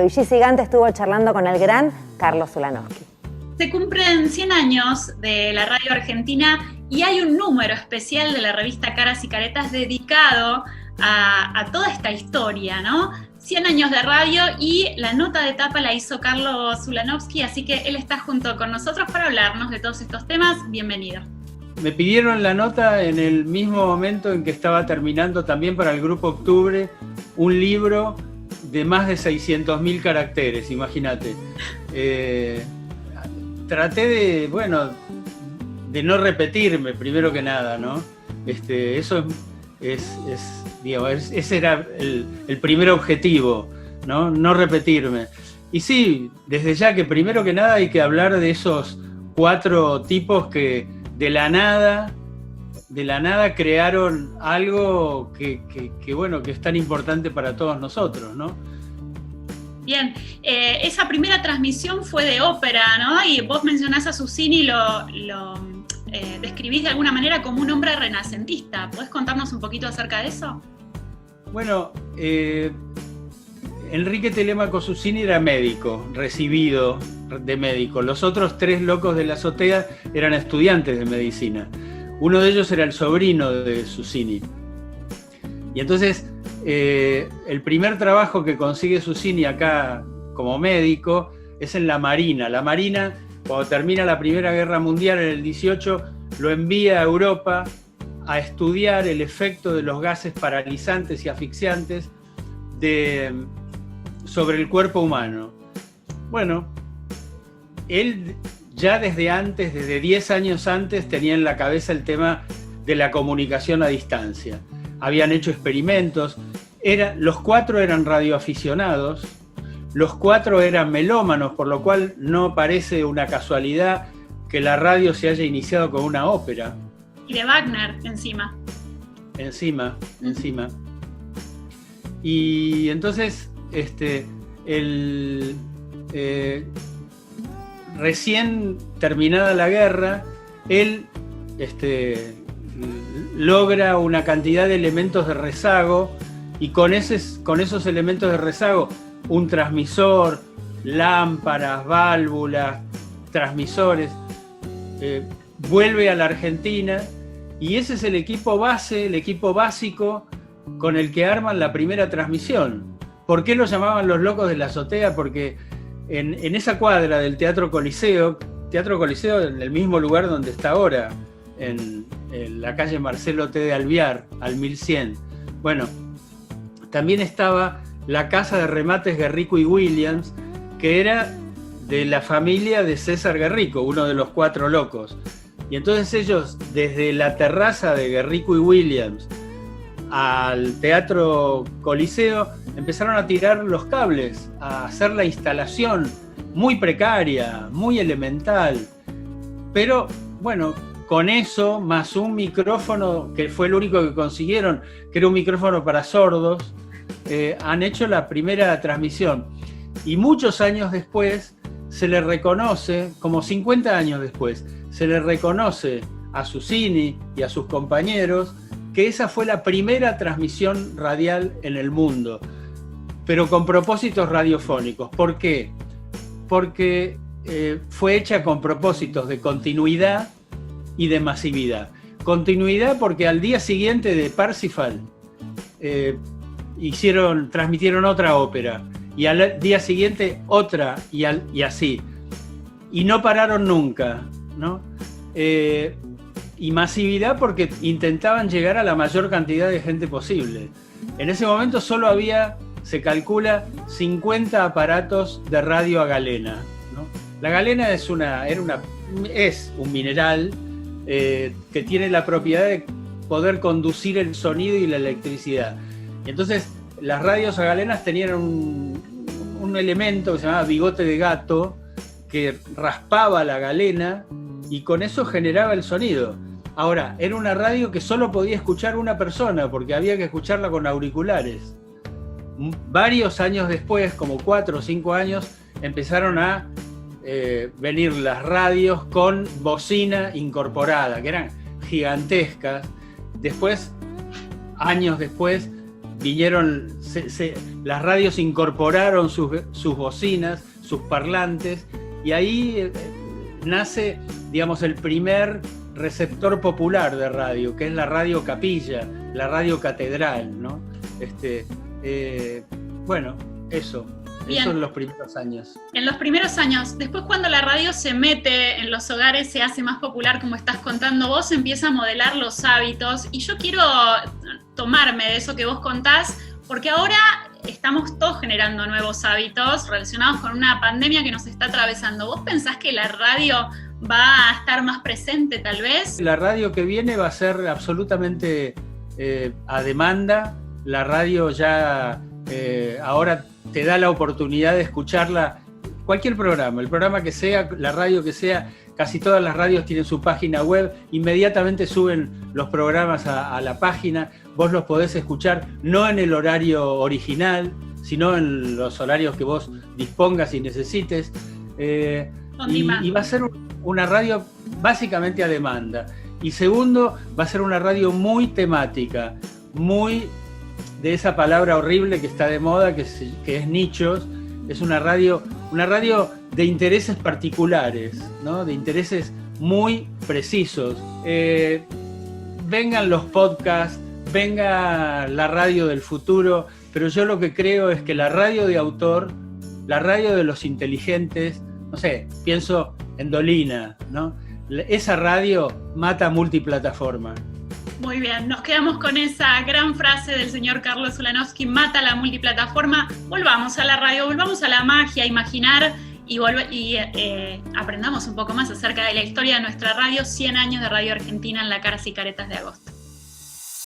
Hoy Gigi Gante estuvo charlando con el gran Carlos Ulanowski. Se cumplen 100 años de la radio argentina y hay un número especial de la revista Caras y Caretas dedicado a toda esta historia, ¿no? 100 años de radio, y la nota de tapa la hizo Carlos Ulanowski, así que él está junto con nosotros para hablarnos de todos estos temas. Bienvenido. Me pidieron la nota en el mismo momento en que estaba terminando también para el Grupo Octubre un libro de más de 600.000 caracteres, imagínate. Traté de no repetirme, primero que nada, ¿no? Eso ese era el primer objetivo, ¿no? No repetirme. Y sí, desde ya que primero que nada hay que hablar de esos 4 tipos que de la nada crearon algo que es tan importante para todos nosotros, ¿no? Bien, esa primera transmisión fue de ópera, ¿no? Y vos mencionás a Susini, lo describís de alguna manera como un hombre renacentista. ¿Podés contarnos un poquito acerca de eso? Bueno, Enrique Telemaco Susini era médico, recibido de médico. Los otros 3 locos de la azotea eran estudiantes de medicina. Uno de ellos era el sobrino de Susini. Y entonces, el primer trabajo que consigue Susini acá como médico es en la Marina. La Marina, cuando termina la Primera Guerra Mundial en el 18, lo envía a Europa a estudiar el efecto de los gases paralizantes y asfixiantes sobre el cuerpo humano. Bueno, él ya desde 10 años antes tenía en la cabeza el tema de la comunicación a distancia. Habían hecho experimentos, los 4 eran radioaficionados, los 4 eran melómanos, por lo cual no parece una casualidad que la radio se haya iniciado con una ópera. Y de Wagner encima. Encima. Y entonces, recién terminada la guerra, él logra una cantidad de elementos de rezago, y con esos elementos de rezago, un transmisor, lámparas, válvulas, transmisores, vuelve a la Argentina, y ese es el equipo base, el equipo básico con el que arman la primera transmisión. ¿Por qué lo llamaban los locos de la azotea? Porque en esa cuadra del Teatro Coliseo en el mismo lugar donde está ahora, en la calle Marcelo T. de Alvear, al 1100. Bueno, también estaba la casa de remates Guerrico y Williams, que era de la familia de César Guerrico, uno de los 4 locos. Y entonces ellos, desde la terraza de Guerrico y Williams al Teatro Coliseo, empezaron a tirar los cables, a hacer la instalación muy precaria, muy elemental. Pero bueno, con eso, más un micrófono, que fue el único que consiguieron, que era un micrófono para sordos, han hecho la primera transmisión. Y muchos años después se le reconoce, como 50 años después, se le reconoce a Susini y a sus compañeros que esa fue la primera transmisión radial en el mundo, pero con propósitos radiofónicos. ¿Por qué? Porque fue hecha con propósitos de continuidad y de masividad. Continuidad porque al día siguiente de Parsifal transmitieron otra ópera, y al día siguiente otra, y así. Y no pararon nunca, ¿no? Y masividad porque intentaban llegar a la mayor cantidad de gente posible. En ese momento solo había, se calcula, 50 aparatos de radio a galena, ¿no? La galena es un mineral que tiene la propiedad de poder conducir el sonido y la electricidad. Y entonces las radios a galenas tenían un elemento que se llamaba bigote de gato, que raspaba la galena y con eso generaba el sonido. Ahora, era una radio que solo podía escuchar una persona, porque había que escucharla con auriculares. Varios años después, como 4 o 5 años, empezaron a venir las radios con bocina incorporada, que eran gigantescas. Después, años después, las radios incorporaron sus bocinas, sus parlantes, y ahí nace, digamos, el primer receptor popular de radio, que es la radio capilla, la radio catedral, ¿no? Bueno, eso en los primeros años. En los primeros años. Después, cuando la radio se mete en los hogares, se hace más popular, como estás contando vos, empieza a modelar los hábitos. Y yo quiero tomarme de eso que vos contás, porque ahora estamos todos generando nuevos hábitos relacionados con una pandemia que nos está atravesando. ¿Vos pensás que la radio va a estar más presente, tal vez? La radio que viene va a ser absolutamente a demanda. La radio ya ahora te da la oportunidad de escucharla, cualquier programa, el programa que sea, la radio que sea. Casi todas las radios tienen su página web, inmediatamente suben los programas a la página, vos los podés escuchar no en el horario original, sino en los horarios que vos dispongas y necesites. Y va a ser una radio básicamente a demanda. Y segundo, va a ser una radio muy temática, muy de esa palabra horrible que está de moda, que es nichos. Es una radio de intereses particulares, ¿no? De intereses muy precisos. Vengan los podcasts, venga la radio del futuro, pero yo lo que creo es que la radio de autor, la radio de los inteligentes, no sé, pienso en Dolina, ¿no? Esa radio mata multiplataforma. Muy bien, nos quedamos con esa gran frase del señor Carlos Ulanovsky, mata la multiplataforma. Volvamos a la radio, volvamos a la magia, a imaginar y aprendamos un poco más acerca de la historia de nuestra radio, 100 años de Radio Argentina en la Caras y Caretas de agosto.